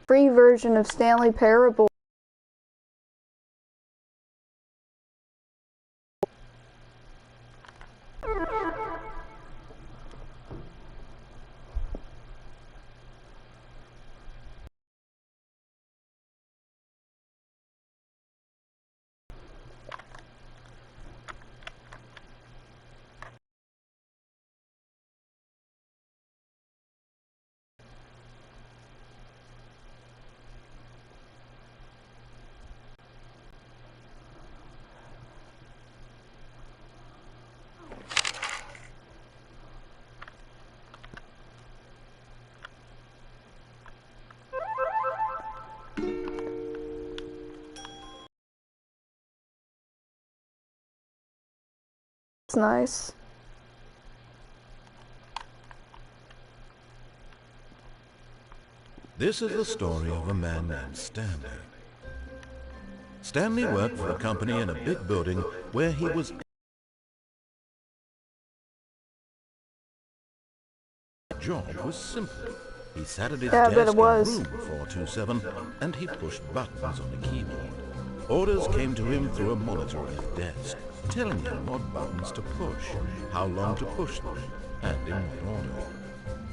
free version of Stanley Parable. It's nice. This is the story of a man named Stanley. Stanley worked for a company in a big building where he was... His job was simple. He sat at his desk in room 427 and he pushed buttons on a keyboard. Orders came to him through a monitor on his desk, telling him what buttons to push, how long to push them, and in what order.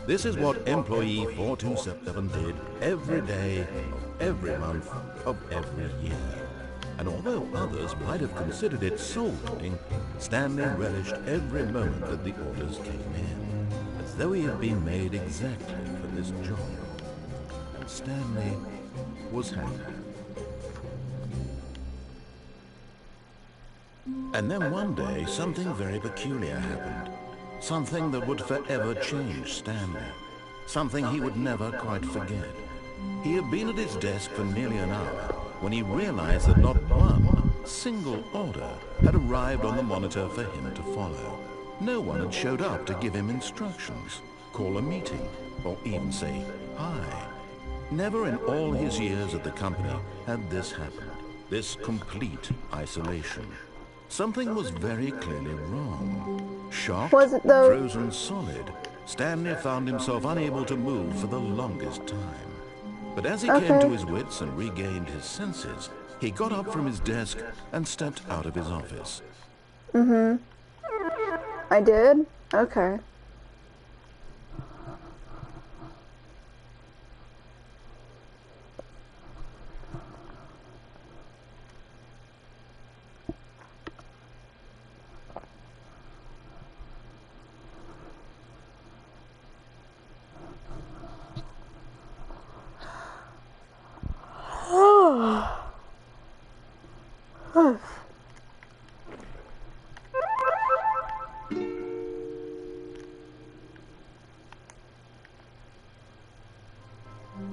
This is what employee 427 did every day of every month of every year. And although others might have considered it soul-cutting, Stanley relished every moment that the orders came in, as though he had been made exactly for this job. And Stanley was happy. And then one day, something very peculiar happened. Something that would forever change Stanley. Something he would never quite forget. He had been at his desk for nearly an hour when he realized that not one single order had arrived on the monitor for him to follow. No one had showed up to give him instructions, call a meeting, or even say hi. Never in all his years at the company had this happened. This complete isolation. Something was very clearly wrong. Shocked, frozen solid, Stanley found himself unable to move for the longest time. But as he came to his wits and regained his senses, he got up from his desk and stepped out of his office. I did? Okay.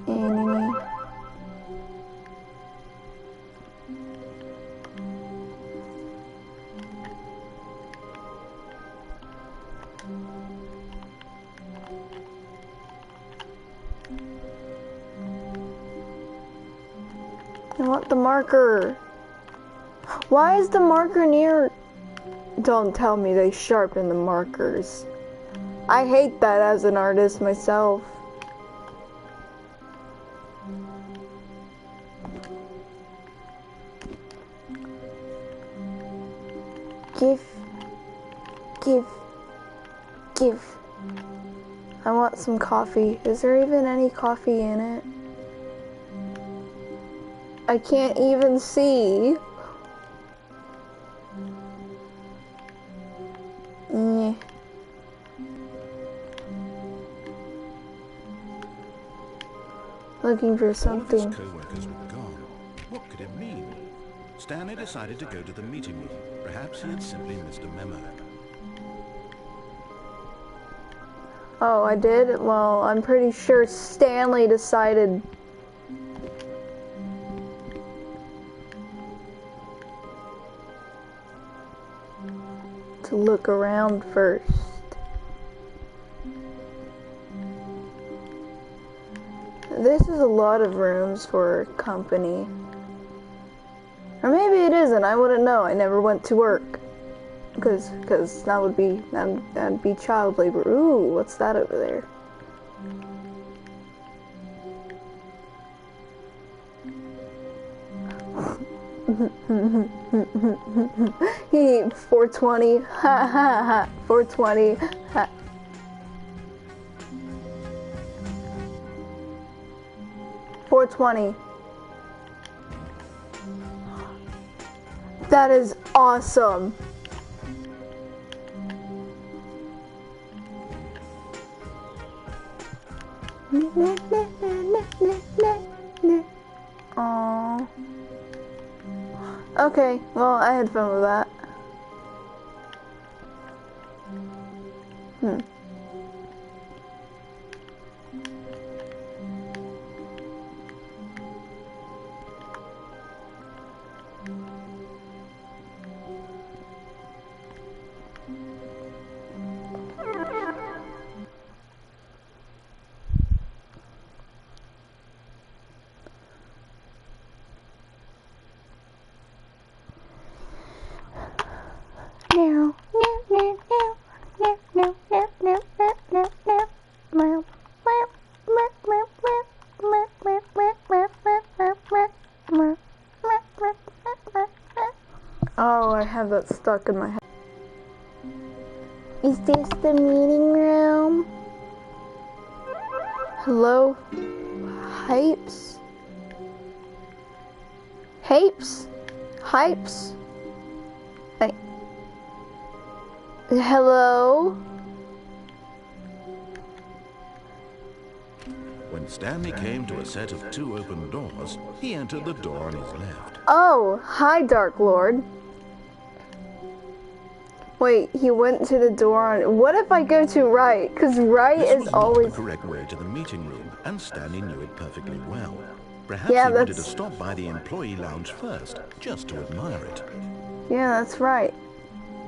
Animate. I want the marker. Why is the marker near? Don't tell me they sharpen the markers. I hate that as an artist myself. Give. I want some coffee. Is there even any coffee in it? I can't even see. Looking for something. All of his co-workers were gone. What could it mean? Stanley decided to go to the meeting room. Perhaps he had simply missed a memo. Oh, I did? Well, I'm pretty sure Stanley decided to look around first. This is a lot of rooms for a company. Or maybe it isn't, I wouldn't know. I never went to work. Because that'd be child labor. Ooh, what's that over there? He 420. Ha ha ha. 420. Ha. $420. That is awesome. Aww. Okay, well, I had fun with that. Oh, I have that stuck in my head. Is this the meeting room? Hello? Hypes? Hypes? Hypes? Hey. Hello? When Stanley came to a set of 2 open doors, he entered the door on his left. Oh, hi, Dark Lord. Wait, he went to the door on... What if I go to right? Because right is always... the correct way to the meeting room, and Stanley knew it perfectly well. Perhaps Yeah, he wanted to stop by the employee lounge first, just to admire it. Yeah, that's right.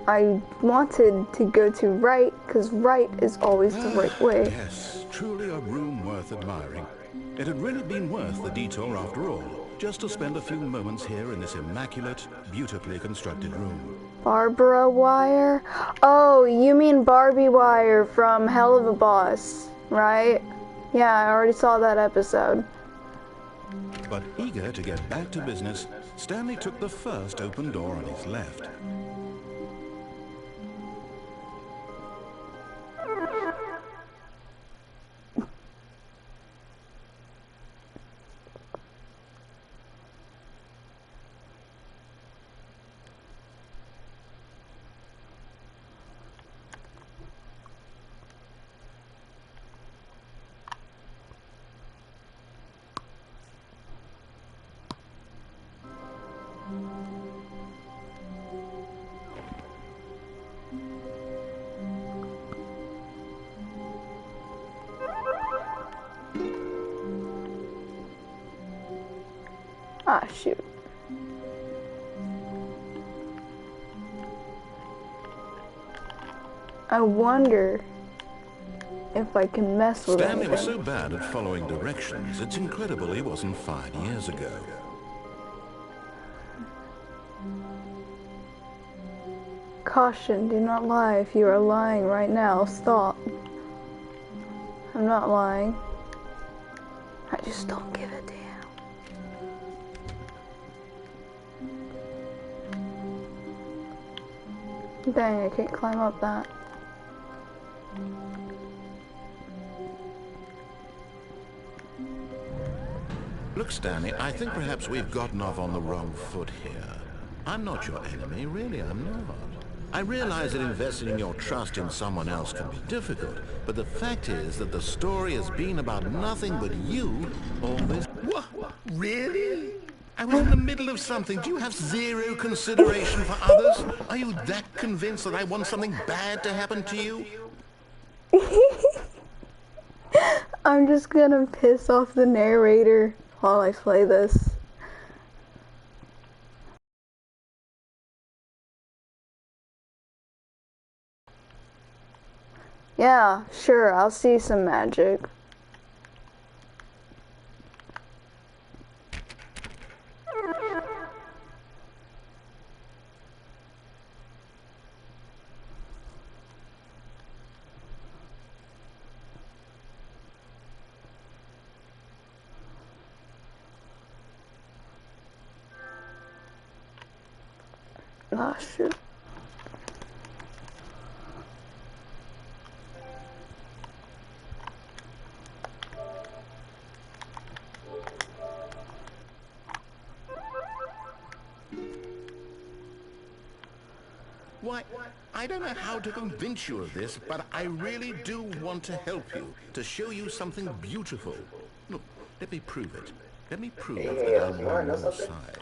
I wanted to go to right, because right is always the right way. Yes, truly a room worth admiring. It had really been worth the detour after all, just to spend a few moments here in this immaculate, beautifully constructed room. Barbara Wire? Oh, you mean Barbie Wire from Hell of a Boss, right? Yeah, I already saw that episode. But eager to get back to business, Stanley took the first open door on his left. Ah, shoot. I wonder if I can mess with Stanley anything. was so bad at following directions, it's incredible he wasn't 5 years ago. Caution, do not lie. If you are lying right now, stop. I'm not lying. I just don't give a damn. Dang, I can't climb up that. Look, Stanley, I think perhaps we've gotten off on the wrong foot here. I'm not your enemy, really, I'm not. I realize that investing your trust in someone else can be difficult, but the fact is that the story has been about nothing but you all this... What? Really? I was in the middle of something. Do you have zero consideration for others? Are you that convinced that I want something bad to happen to you? I'm just gonna piss off the narrator while I play this. Yeah, sure, I'll see some magic. Ah, shoot. Why, I don't know how to convince you of this, but I really do want to help you, to show you something beautiful. Look, let me prove it. Let me prove that I'm on your side.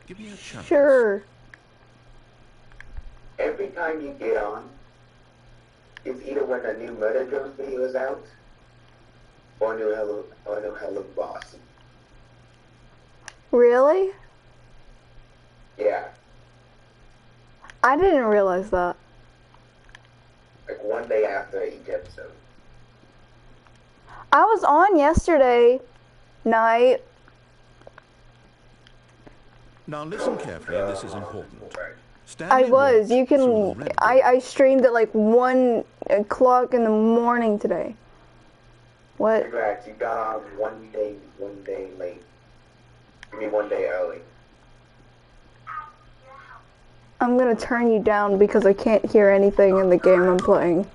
Give me a chance. Sure. Every time you get on, it's either when a new Murder Drones video is out, or new Hello Boss. Really? Yeah, I didn't realize that. like one day after each episode. I was on yesterday night. Now listen carefully, this is important. I Stanley was. walked You can. through the red door. I streamed at like 1 o'clock in the morning today. What? Congrats, you got on one day late. I mean, one day early. I'm gonna turn you down because I can't hear anything in the game I'm playing.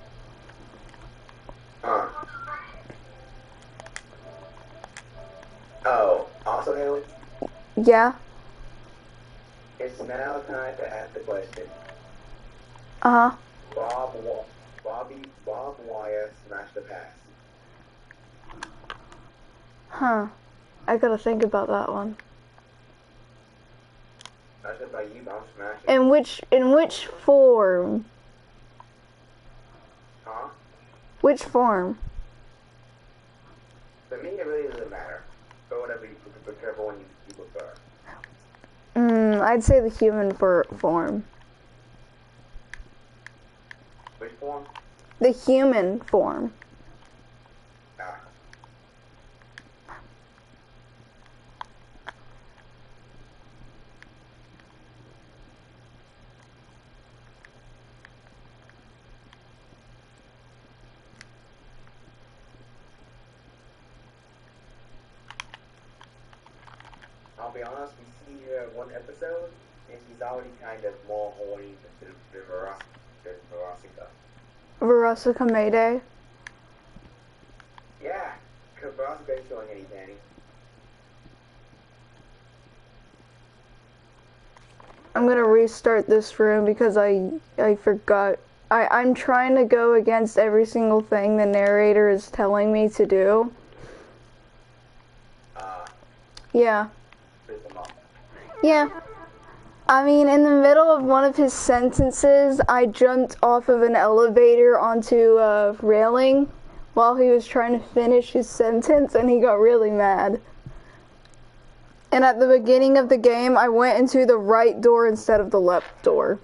Huh. Oh, also, Haley, Yeah? it's now time to ask the question. Uh-huh. Bob Wire smashed the pass. Huh. I gotta think about that one. Smashed it by you, Bob smashed it. In which form? Huh? Which form? For me, it really doesn't matter. Go whatever whichever one you prefer. I'd say the human form. Which form? The human form. Ah. I'll be honest, we see her one episode, and she's already kind of more horny than Veronica. Veronica Mayday. Yeah, because Veronica ain't showing any panty. I'm gonna restart this room because I forgot. I'm trying to go against every single thing the narrator is telling me to do. Yeah. Piss them off. Yeah. I mean, in the middle of one of his sentences, I jumped off of an elevator onto a railing while he was trying to finish his sentence, and he got really mad. And at the beginning of the game, I went into the right door instead of the left door.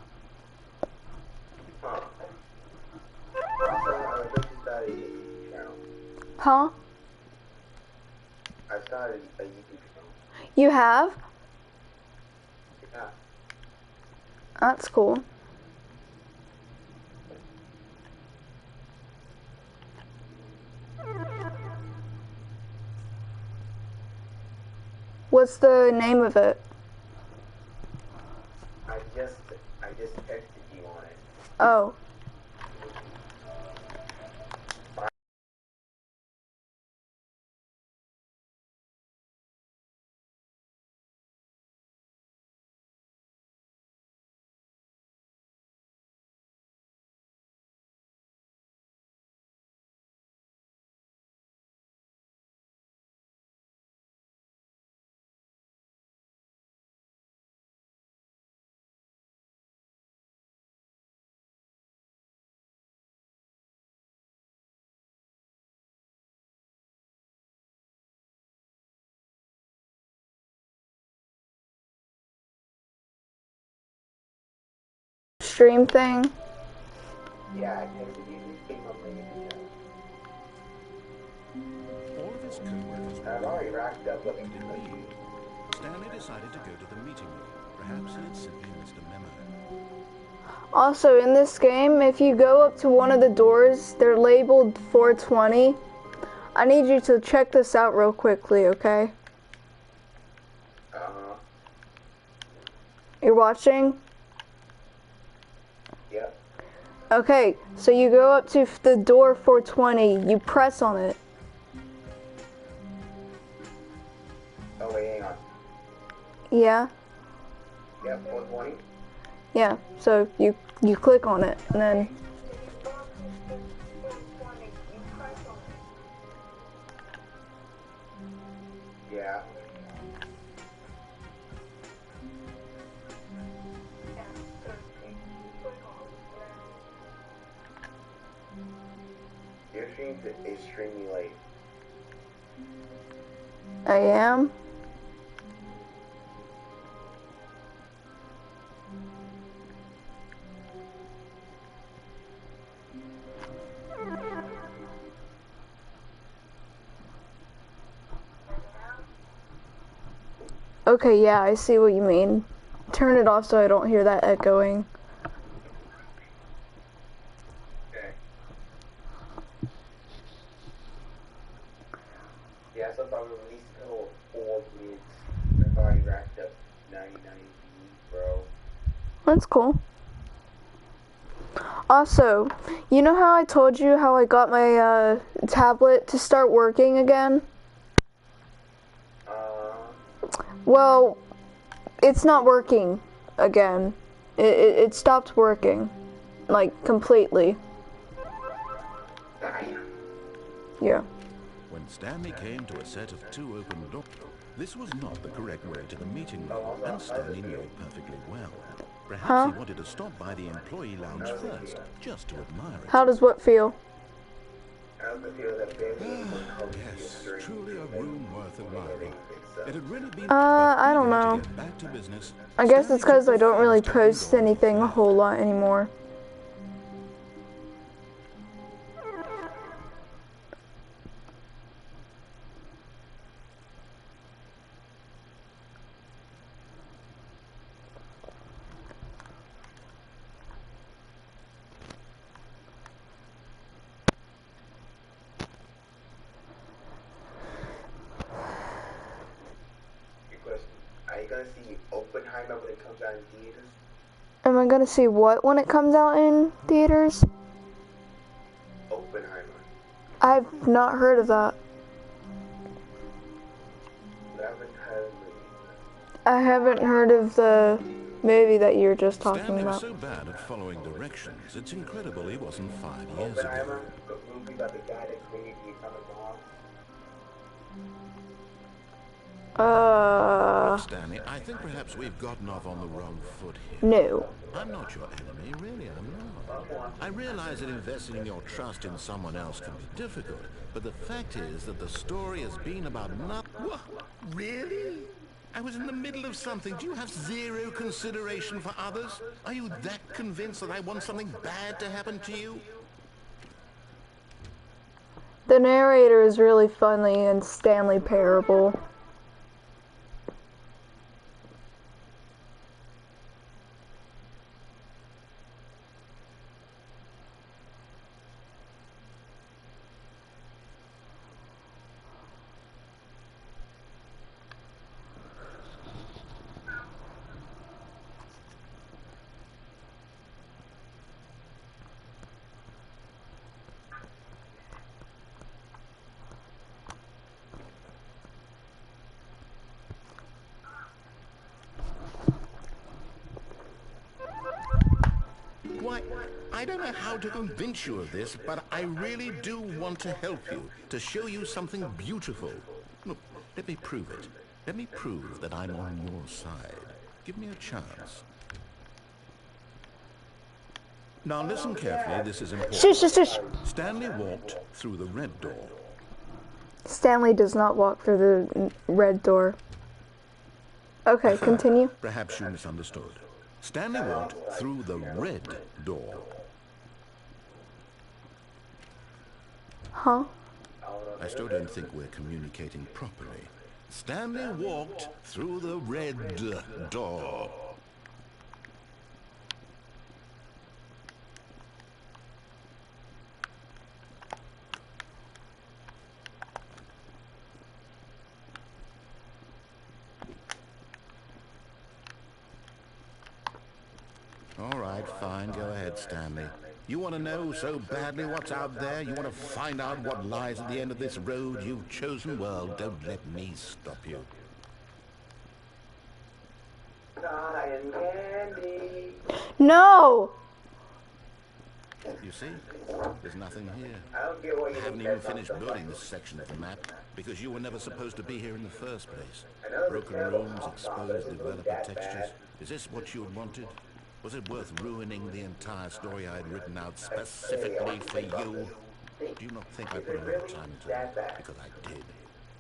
Huh. Also, I just started a YouTube channel. Huh? I started a YouTube channel. You have? Yeah. That's cool. What's the name of it? I just texted you on it. Oh. Stream thing? Yeah, I texted you. You came up on your YouTube channel. All of his co-workers I've were already racked up looking did for you. leave. Stanley decided to go to the meeting room. Perhaps he had simply missed a memo. Also, in this game, if you go up to one of the doors, they're labeled 420. I need you to check this out real quickly, okay? Uh-huh. You're watching? Okay, so you go up to the door 420, you press on it. Oh wait, hang on. Yeah? Yeah, 420? Yeah, so you click on it, and then... Yeah. Your stream is extremely late. I am? Okay, yeah, I see what you mean. Turn it off so I don't hear that echoing. Okay. Yeah, so far we released a total of 4 gigs. I've already racked up 99 gigs, bro. That's cool. Also, you know how I told you how I got my tablet to start working again? Well, it's not working again. It stopped working. Like, completely. Yeah. When Stanley came to a set of 2 open doors, this was not the correct way to the meeting room, and Stanley knew it perfectly well. Perhaps he wanted to stop by the employee lounge first, just to admire it. How does what feel? Yes, truly a room worth admiring. It had really been, I don't but eager know. to get back to business, I guess Stanley it's because took I the don't really first open post door of the anything a flat. whole lot anymore. Are you gonna see Oppenheimer when it comes out in theaters? Am I gonna see what when it comes out in theaters? Oppenheimer. I've not heard of that. You haven't heard of it. I haven't heard of the movie that you're just talking Stanley was about. so bad at following directions, it's incredible he wasn't 5 years ago. Oppenheimer, the movie about the guy that created the atomic bomb. Look, Stanley, I think perhaps we've gotten off on the wrong foot here. No. I'm not your enemy, really, I'm not. I realize that investing your trust in someone else can be difficult, but the fact is that the story has been about nothing. What? Really? I was in the middle of something. Do you have zero consideration for others? Are you that convinced that I want something bad to happen to you? The narrator is really funny and Stanley Parable. Why, I don't know how to convince you of this, but I really do want to help you, to show you something beautiful. Look, let me prove it. Let me prove that I'm on your side. Give me a chance. Now listen carefully, this is important. Shush, shush, shush. Stanley walked through the red door. Stanley does not walk through the red door. Okay, continue. Perhaps you misunderstood. Stanley walked through the red door. Huh? I still don't think we're communicating properly. Stanley walked through the red door. All right, fine. Go ahead, Stanley. You want to know so badly what's out there? You want to find out what lies at the end of this road you've chosen? Well, don't let me stop you. Cotton candy. No! You see? There's nothing here. I don't get what I you haven't think even that finished sounds building like. this section of the map because you were never supposed to be here in the first place. I know the Broken terrible rooms, hot sauce exposed doesn't move developer that textures. fast. Is this what you had wanted? Was it worth ruining the entire story I had written out specifically for you? Do you not think I put a lot of time into it? Because I did.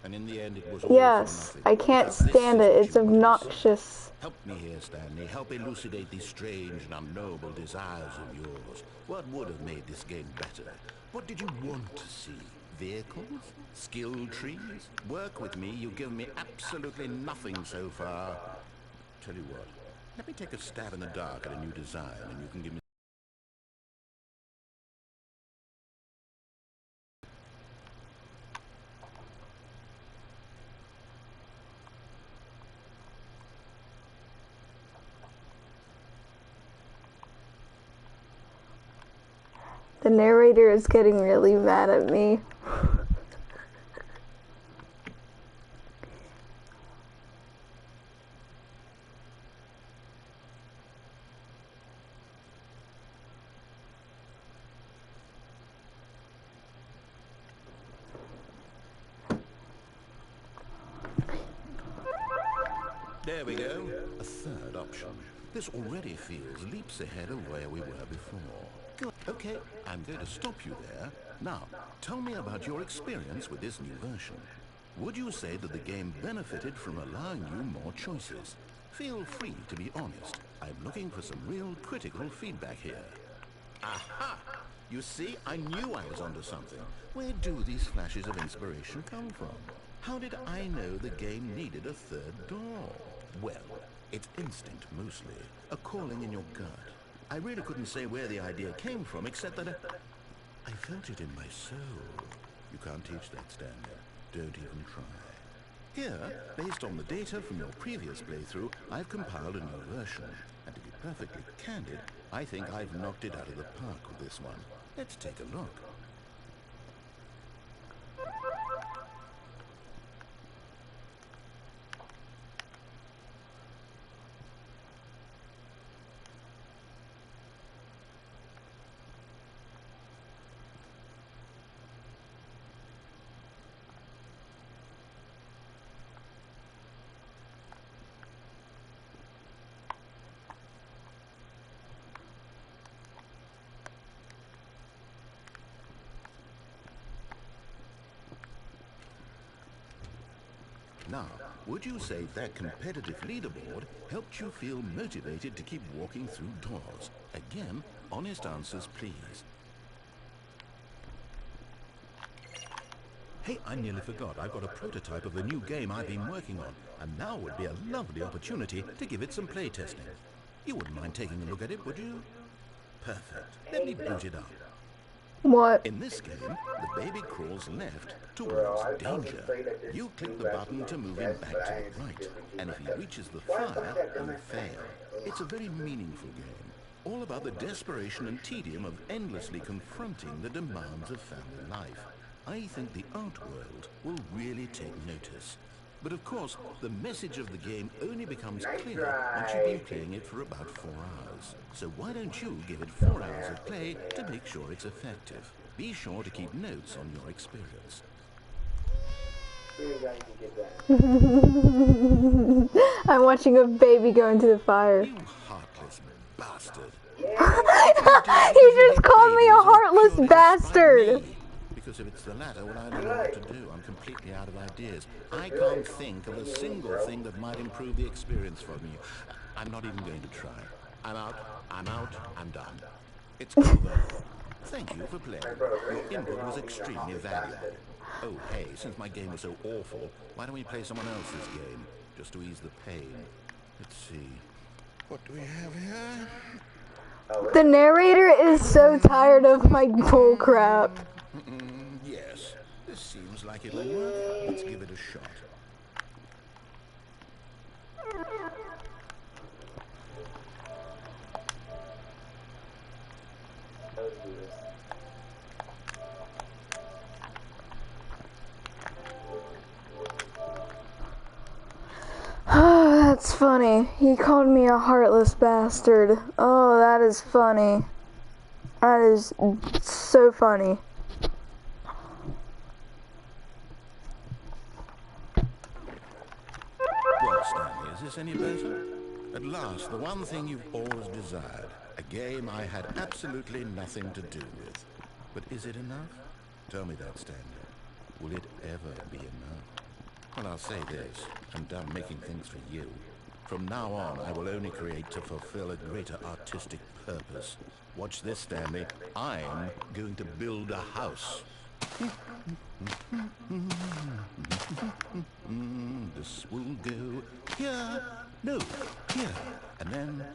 And in the end, it was all Yes, for nothing. I can't Because this stand is it. what It's you wanted to see. obnoxious. Help me here, Stanley. Help elucidate these strange and unknowable desires of yours. What would have made this game better? What did you want to see? Vehicles? Skill trees? Work with me. You've given me absolutely nothing so far. Tell you what. Let me take a stab in the dark at a new design, and you can give me... The narrator is getting really mad at me. There we go. A third option. This already feels leaps ahead of where we were before. Good. Okay, I'm going to stop you there. Now, tell me about your experience with this new version. Would you say that the game benefited from allowing you more choices? Feel free to be honest. I'm looking for some real critical feedback here. Aha! You see, I knew I was onto something. Where do these flashes of inspiration come from? How did I know the game needed a third door? Well, it's instinct mostly, a calling in your gut. I really couldn't say where the idea came from, except that I felt it in my soul. You can't teach that, Stanley. Don't even try. Here, based on the data from your previous playthrough, I've compiled a new version. And to be perfectly candid, I think I've knocked it out of the park with this one. Let's take a look. Now, would you say that competitive leaderboard helped you feel motivated to keep walking through doors? Again, honest answers, please. Hey, I nearly forgot. I've got a prototype of the new game I've been working on, and now would be a lovely opportunity to give it some play testing. You wouldn't mind taking a look at it, would you? Perfect. Let me boot it up. What? In this game, the baby crawls left towards danger. You click the button to move him back to the right, and if he reaches the fire, he'll fail. It's a very meaningful game, all about the desperation and tedium of endlessly confronting the demands of family life. I think the art world will really take notice. But of course, the message of the game only becomes clear once you've been playing it for about 4 hours. So why don't you give it 4 hours of play to make sure it's effective? Be sure to keep notes on your experience. I'm watching a baby go into the fire. You heartless bastard. You just called me a heartless bastard! Because if it's the latter, well, I don't know what to do. I'm completely out of ideas. I can't think of a single thing that might improve the experience for me. I'm not even going to try. I'm out, I'm done. It's cool though. Thank you for playing. Your input was extremely valuable. Oh, hey, since my game was so awful, why don't we play someone else's game? Just to ease the pain. Let's see. What do we have here? The narrator is so tired of my bullcrap. Yes, this seems like it'll work. Let's give it a shot. that's funny. He called me a heartless bastard. Oh, that is funny. That is so funny. Well, Stanley, is this any better? At last, the one thing you've always desired. A game I had absolutely nothing to do with. But is it enough? Tell me that, Stanley. Will it ever be enough? Well, I'll say this. I'm done making things for you. From now on, I will only create to fulfill a greater artistic purpose. Watch this, Stanley. I'm going to build a house. This will go here, no, here, and then...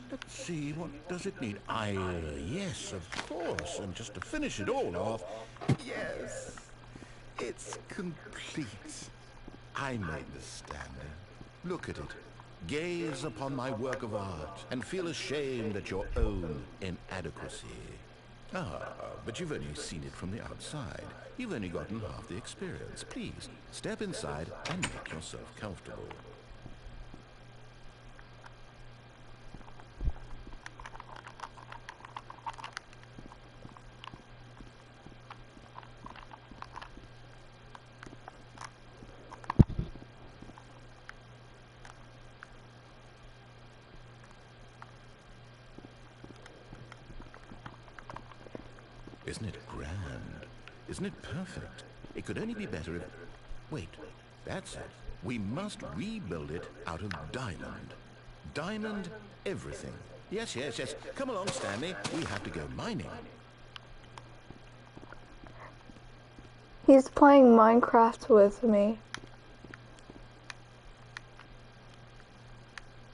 Let's see, what does it need? Yes, of course, and just to finish it all off... Yes, it's complete. I made this, Stanley. Look at it. Gaze upon my work of art and feel ashamed at your own inadequacy. Ah, but you've only seen it from the outside. You've only gotten half the experience. Please, step inside and make yourself comfortable. Isn't it grand? Isn't it perfect? It could only be better if... Wait, that's it. We must rebuild it out of diamond. Diamond everything. Yes, yes, yes. Come along, Stanley. We have to go mining. He's playing Minecraft with me.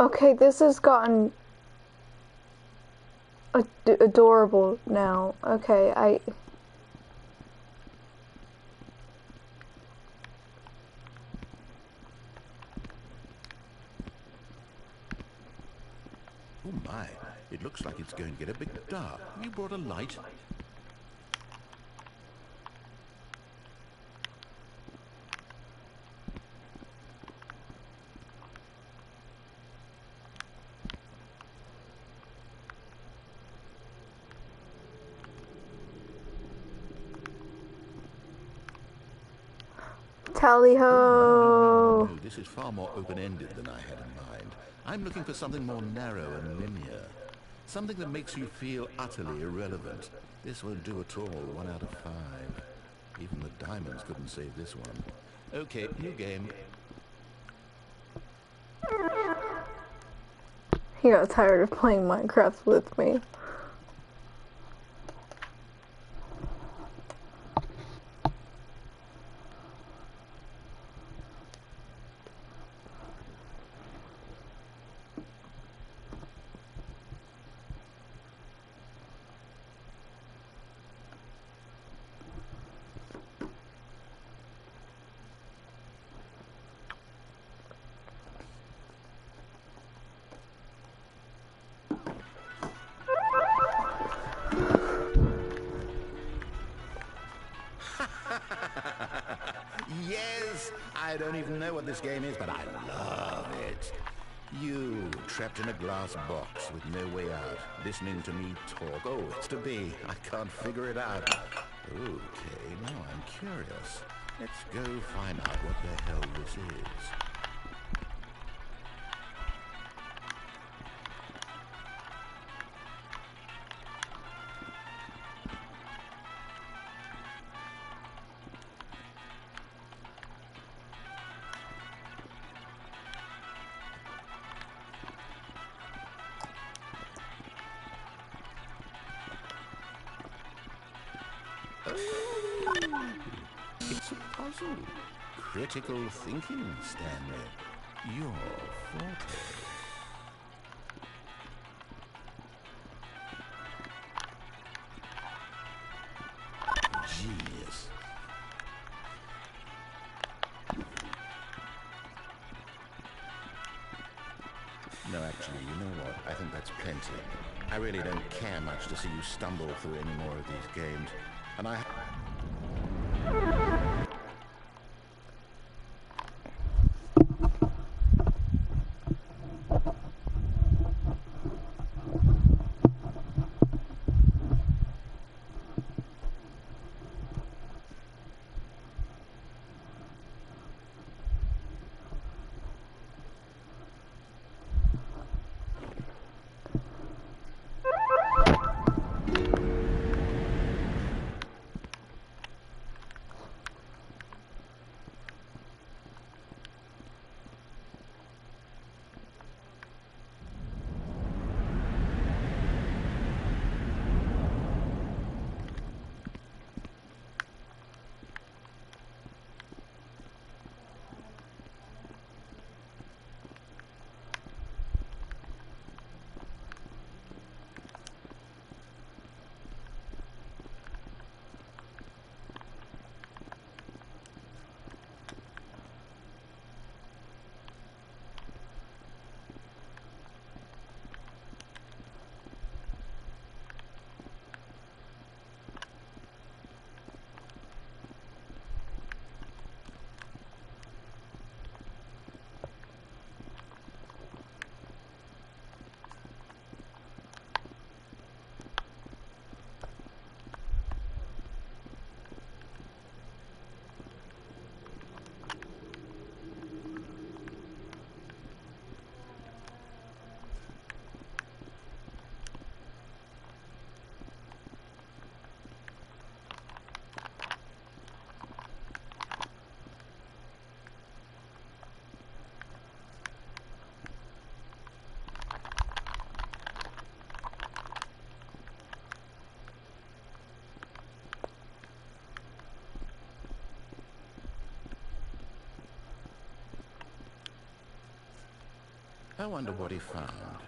Okay, this has gotten adorable now. Okay, Oh my, it looks like it's going to get a bit dark. You brought a light? Tally ho! No, this is far more open-ended than I had in mind. I'm looking for something more narrow and linear. Something that makes you feel utterly irrelevant. This won't do at all. 1 out of 5. Even the diamonds couldn't save this one. Okay, new game. He got tired of playing Minecraft with me. Yes! I don't even know what this game is, but I love it. You, trapped in a glass box with no way out, listening to me talk. Oh, it's to be. I can't figure it out. Okay, now I'm curious. Let's go find out what the hell this is. It's a puzzle. Critical thinking, Stanley. Your forte. Genius. No, actually, you know what? I think that's plenty. I really don't care much to see you stumble through any more of these games. And I... I wonder what he found.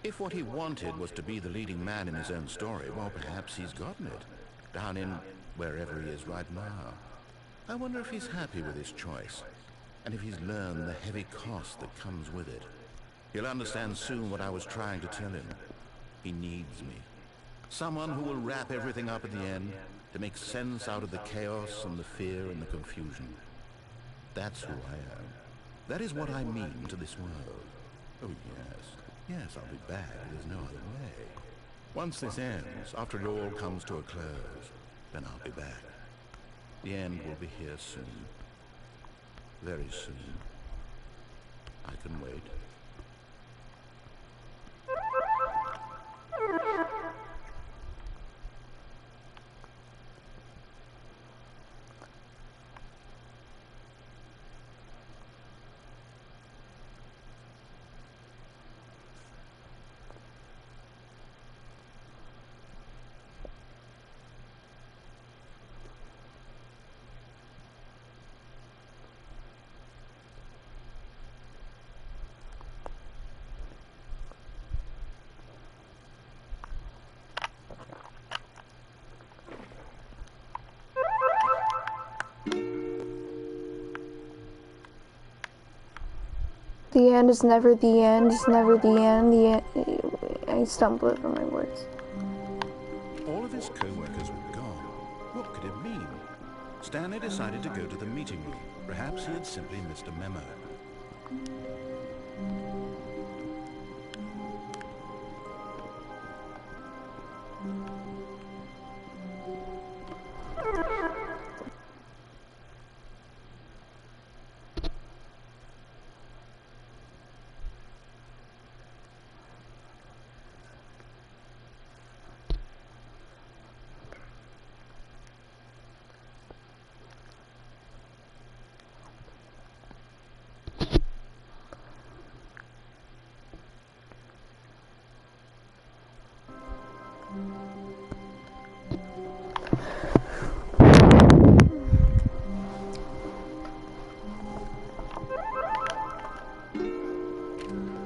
If what he wanted was to be the leading man in his own story, well, perhaps he's gotten it. Down in wherever he is right now. I wonder if he's happy with his choice, and if he's learned the heavy cost that comes with it. He'll understand soon what I was trying to tell him. He needs me. Someone who will wrap everything up at the end to make sense out of the chaos and the fear and the confusion. That's who I am. That is what I mean to this world. Oh, yes. Yes, I'll be back. There's no other way. Once this ends, after it all comes to a close, then I'll be back. The end will be here soon. Very soon. I can wait. The end is never the end, it's never the end, I stumble over my words. All of his co-workers were gone. What could it mean? Stanley decided to go to the meeting room. Perhaps he had simply missed a memo.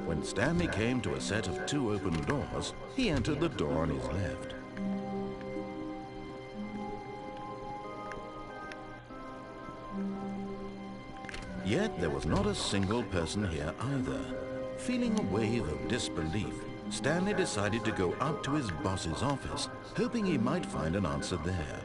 When Stanley came to a set of 2 open doors, he entered the door on his left. Yet there was not a single person here either. Feeling a wave of disbelief, Stanley decided to go up to his boss's office, hoping he might find an answer there.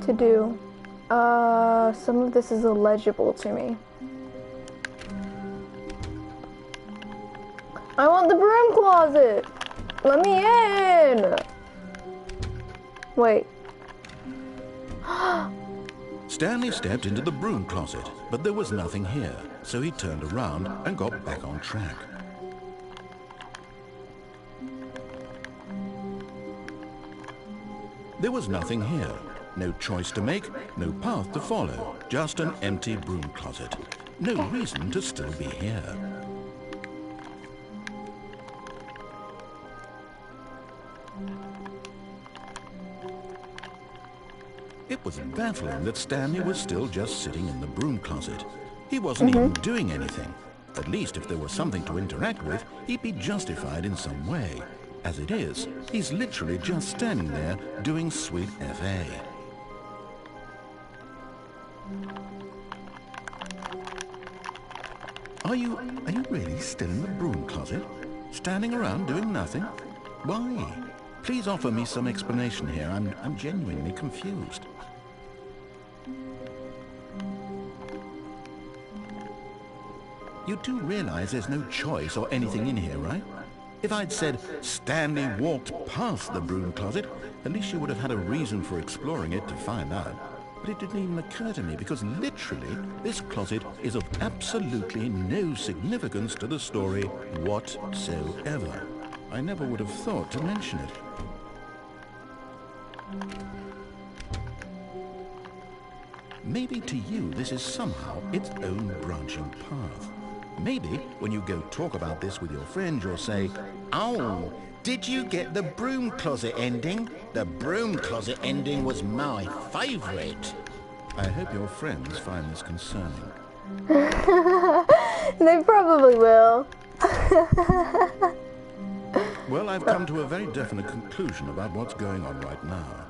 To do. Some of this is illegible to me. I want the broom closet! Let me in! Wait. Stanley stepped into the broom closet, but there was nothing here, so he turned around and got back on track. There was nothing here. No choice to make, no path to follow, just an empty broom closet. No reason to still be here. It was baffling that Stanley was still just sitting in the broom closet. He wasn't even doing anything. At least if there was something to interact with, he'd be justified in some way. As it is, he's literally just standing there doing sweet FA. Are you really still in the broom closet? Standing around doing nothing? Why? Please offer me some explanation here. I'm genuinely confused. You do realize there's no choice or anything in here, right? If I'd said Stanley walked past the broom closet, at least you would have had a reason for exploring it to find out. But it didn't even occur to me because literally this closet is of absolutely no significance to the story whatsoever. I never would have thought to mention it. Maybe to you this is somehow its own branching path. Maybe when you go talk about this with your friends, you'll say, "Oh, did you get the broom closet ending? The broom closet ending was my favorite." I hope your friends find this concerning. They probably will. Well, I've come to a very definite conclusion about what's going on right now.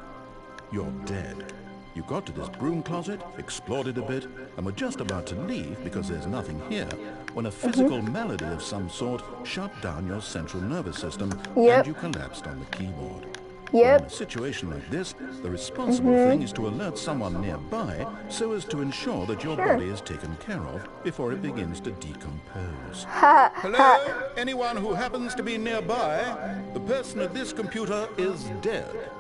You're dead. You got to this broom closet, explored it a bit, and were just about to leave because there's nothing here, when a physical malady of some sort shut down your central nervous system and you collapsed on the keyboard. Well, in a situation like this, the responsible thing is to alert someone nearby so as to ensure that your body is taken care of before it begins to decompose. Hello? Anyone who happens to be nearby? The person at this computer is dead.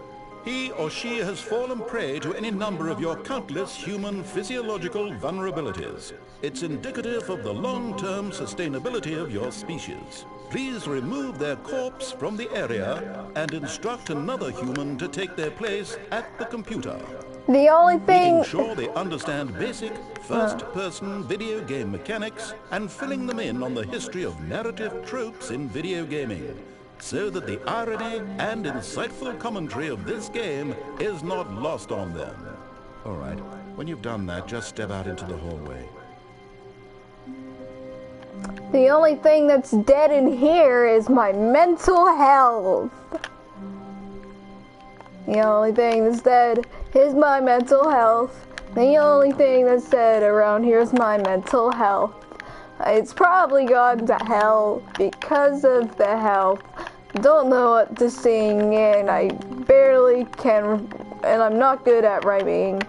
He or she has fallen prey to any number of your countless human physiological vulnerabilities. It's indicative of the long-term sustainability of your species. Please remove their corpse from the area and instruct another human to take their place at the computer. The only thing... Making sure they understand basic first-person video game mechanics and filling them in on the history of narrative tropes in video gaming, so that the irony and insightful commentary of this game is not lost on them. All right, when you've done that, just step out into the hallway. The only thing that's dead in here is my mental health. The only thing that's dead is my mental health. The only thing that's dead around here is my mental health. It's probably gone to hell because of the health. Don't know what to sing, and I barely can, and I'm not good at rhyming.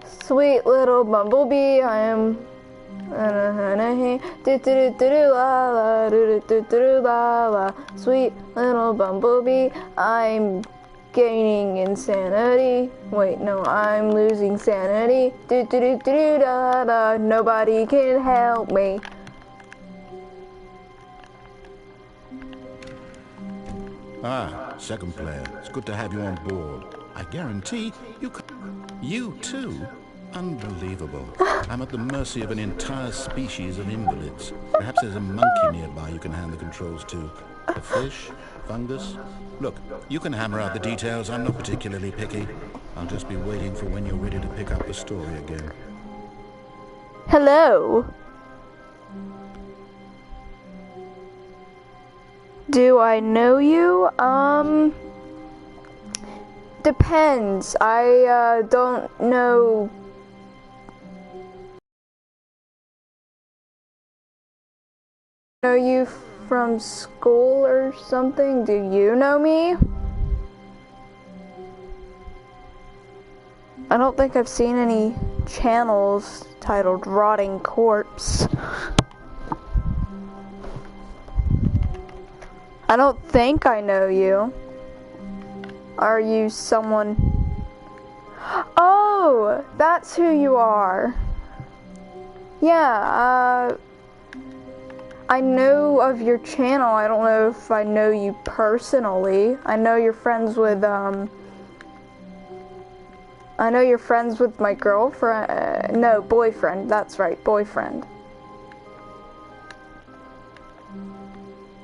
Sweet little bumblebee, I am. Sweet little bumblebee, I'm gaining insanity. Wait, no, I'm losing sanity. Nobody can help me. Ah, second player. It's good to have you on board. I guarantee you could... You too? Unbelievable. I'm at the mercy of an entire species of invalids. Perhaps there's a monkey nearby you can hand the controls to. A fish? Fungus? Look, you can hammer out the details. I'm not particularly picky. I'll just be waiting for when you're ready to pick up the story again. Hello? Do I know you? Depends. I don't know you from school or something. Do you know me? I don't think I've seen any channels titled Rotting Corpse. I don't think I know you. Are you someone... Oh, that's who you are. Yeah, I know of your channel. I don't know if I know you personally. I know you're friends with, I know you're friends with my girlfriend. No, boyfriend. That's right, boyfriend.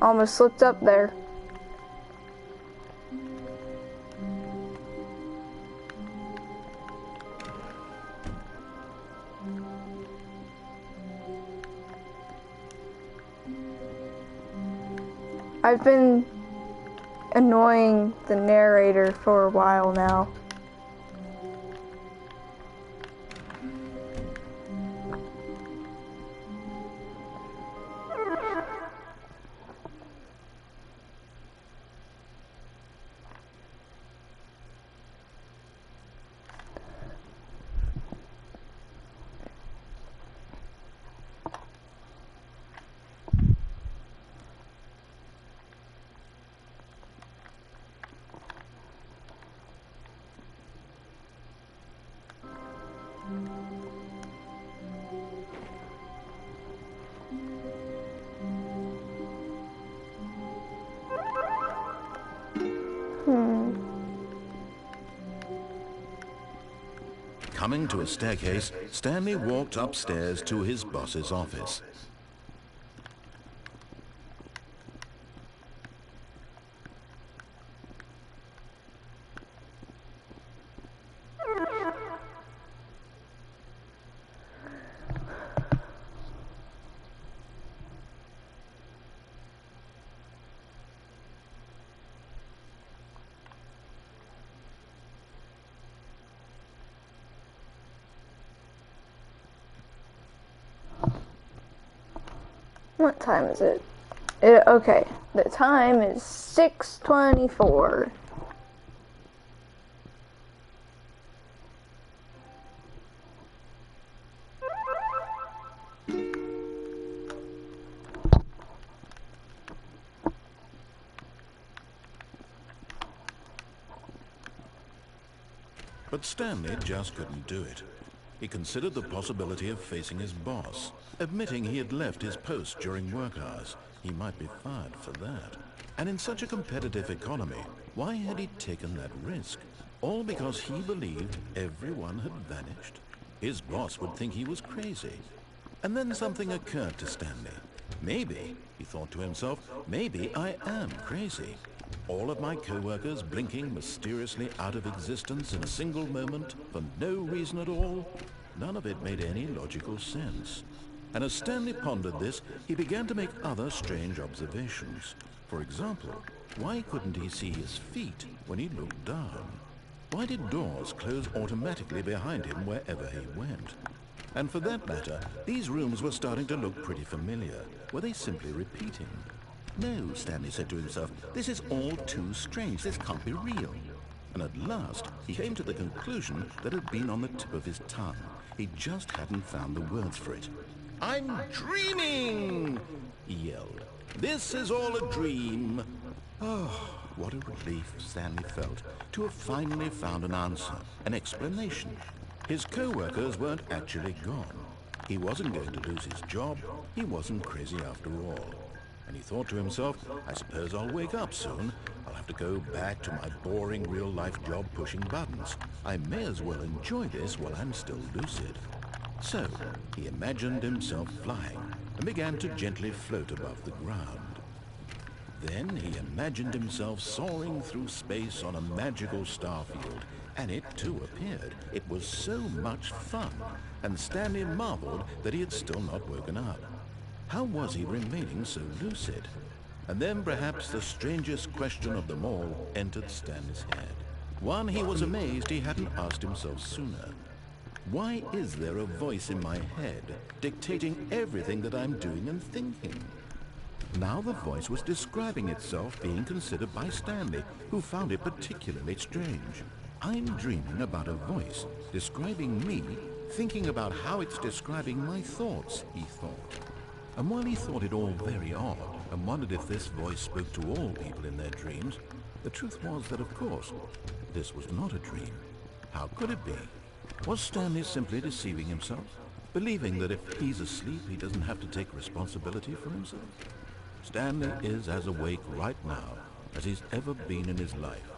Almost slipped up there. I've been annoying the narrator for a while now. Coming to a staircase, Stanley walked upstairs to his boss's office. What time is it? Okay, the time is 6:24. But Stanley just couldn't do it. He considered the possibility of facing his boss, admitting he had left his post during work hours. He might be fired for that. And in such a competitive economy, why had he taken that risk? All because he believed everyone had vanished? His boss would think he was crazy. And then something occurred to Stanley. Maybe, he thought to himself, maybe I am crazy. All of my co-workers blinking mysteriously out of existence in a single moment for no reason at all? None of it made any logical sense. And as Stanley pondered this, he began to make other strange observations. For example, why couldn't he see his feet when he looked down? Why did doors close automatically behind him wherever he went? And for that matter, these rooms were starting to look pretty familiar. Were they simply repeating? No, Stanley said to himself, this is all too strange. This can't be real. And at last, he came to the conclusion that had been on the tip of his tongue. He just hadn't found the words for it. "I'm dreaming!" he yelled. "This is all a dream." Oh, what a relief Stanley felt to have finally found an answer, an explanation. His co-workers weren't actually gone. He wasn't going to lose his job. He wasn't crazy after all. And he thought to himself, I suppose I'll wake up soon. I'll have to go back to my boring real-life job pushing buttons. I may as well enjoy this while I'm still lucid. So, he imagined himself flying and began to gently float above the ground. Then he imagined himself soaring through space on a magical starfield, and it too appeared. It was so much fun, and Stanley marveled that he had still not woken up. How was he remaining so lucid? And then perhaps the strangest question of them all entered Stanley's head. One he was amazed he hadn't asked himself sooner. Why is there a voice in my head dictating everything that I'm doing and thinking? Now the voice was describing itself being considered by Stanley, who found it particularly strange. I'm dreaming about a voice describing me, thinking about how it's describing my thoughts, he thought. And while he thought it all very odd and wondered if this voice spoke to all people in their dreams, the truth was that, of course, this was not a dream. How could it be? Was Stanley simply deceiving himself, believing that if he's asleep, he doesn't have to take responsibility for himself? Stanley is as awake right now as he's ever been in his life.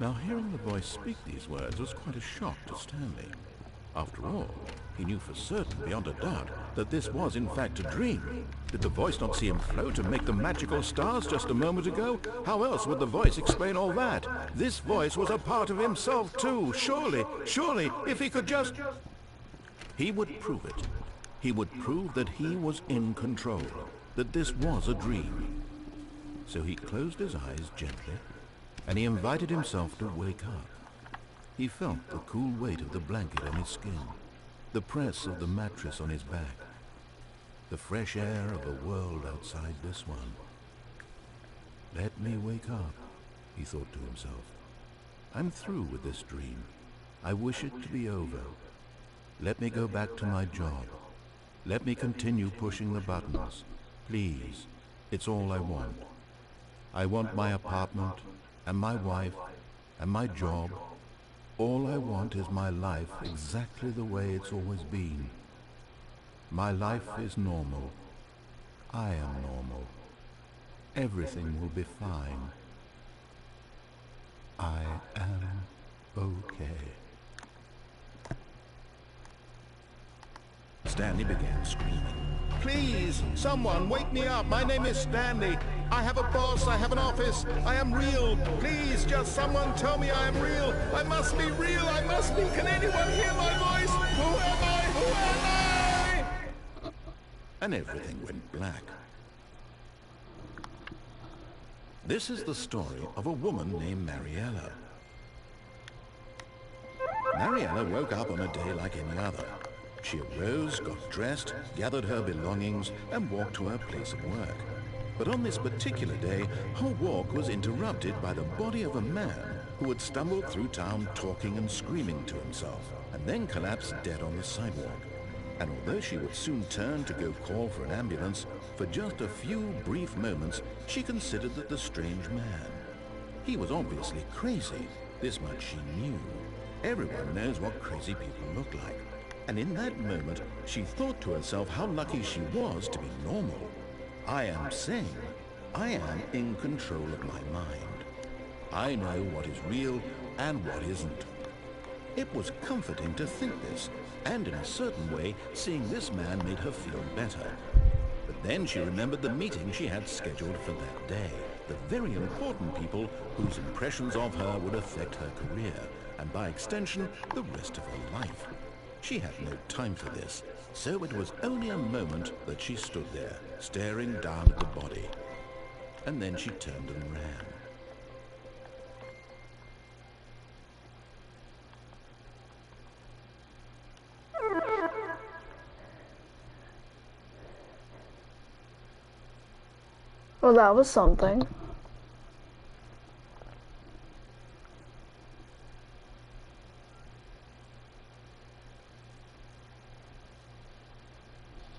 Now, hearing the voice speak these words was quite a shock to Stanley. After all, he knew for certain, beyond a doubt, that this was in fact a dream. Did the voice not see him float and make the magical stars just a moment ago? How else would the voice explain all that? This voice was a part of himself too. Surely, if he could just... He would prove it. He would prove that he was in control, that this was a dream. So he closed his eyes gently, and he invited himself to wake up. He felt the cool weight of the blanket on his skin, the press of the mattress on his back, the fresh air of a world outside this one. Let me wake up, he thought to himself. I'm through with this dream. I wish it to be over. Let me go back to my job. Let me continue pushing the buttons. Please, it's all I want. I want my apartment, and my wife, and my job. All I want is my life exactly the way it's always been. My life is normal. I am normal. Everything will be fine. I am okay. Stanley began screaming. Please, someone, wake me up. My name is Stanley. I have a boss. I have an office. I am real. Please, just someone tell me I am real. I must be real. I must be. Can anyone hear my voice? Who am I? Who am I? And everything went black. This is the story of a woman named Mariella. Mariella woke up on a day like any other. She arose, got dressed, gathered her belongings, and walked to her place of work. But on this particular day, her walk was interrupted by the body of a man who had stumbled through town talking and screaming to himself, and then collapsed dead on the sidewalk. And although she would soon turn to go call for an ambulance, for just a few brief moments, she considered that the strange man. He was obviously crazy. This much she knew. Everyone knows what crazy people look like. And in that moment, she thought to herself how lucky she was to be normal. I am sane. I am in control of my mind. I know what is real and what isn't. It was comforting to think this, and in a certain way, seeing this man made her feel better. But then she remembered the meeting she had scheduled for that day, the very important people whose impressions of her would affect her career, and by extension, the rest of her life. She had no time for this, so it was only a moment that she stood there, staring down at the body. And then she turned and ran. Well, that was something.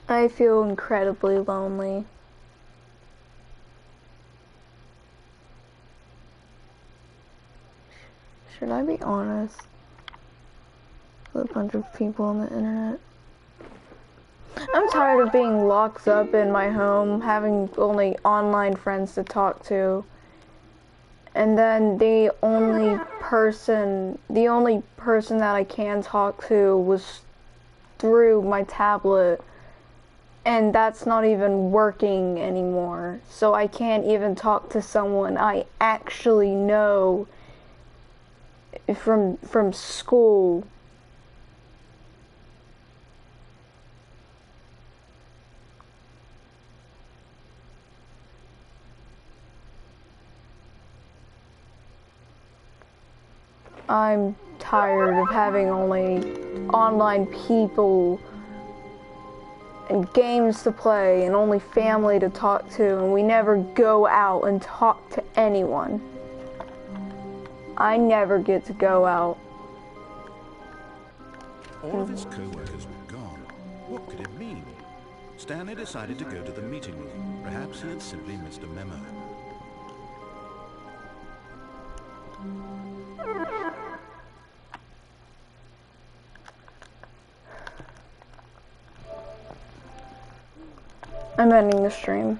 I feel incredibly lonely. Should I be honest with a bunch of people on the internet? I'm tired of being locked up in my home, having only online friends to talk to. And then the only person that I can talk to was through my tablet. And that's not even working anymore. So I can't even talk to someone I actually know from school. I'm tired of having only online people and games to play and only family to talk to, and we never go out and talk to anyone. I never get to go out. All of his co-workers were gone. What could it mean? Stanley decided to go to the meeting room. Perhaps he had simply missed a memo. I'm ending the stream.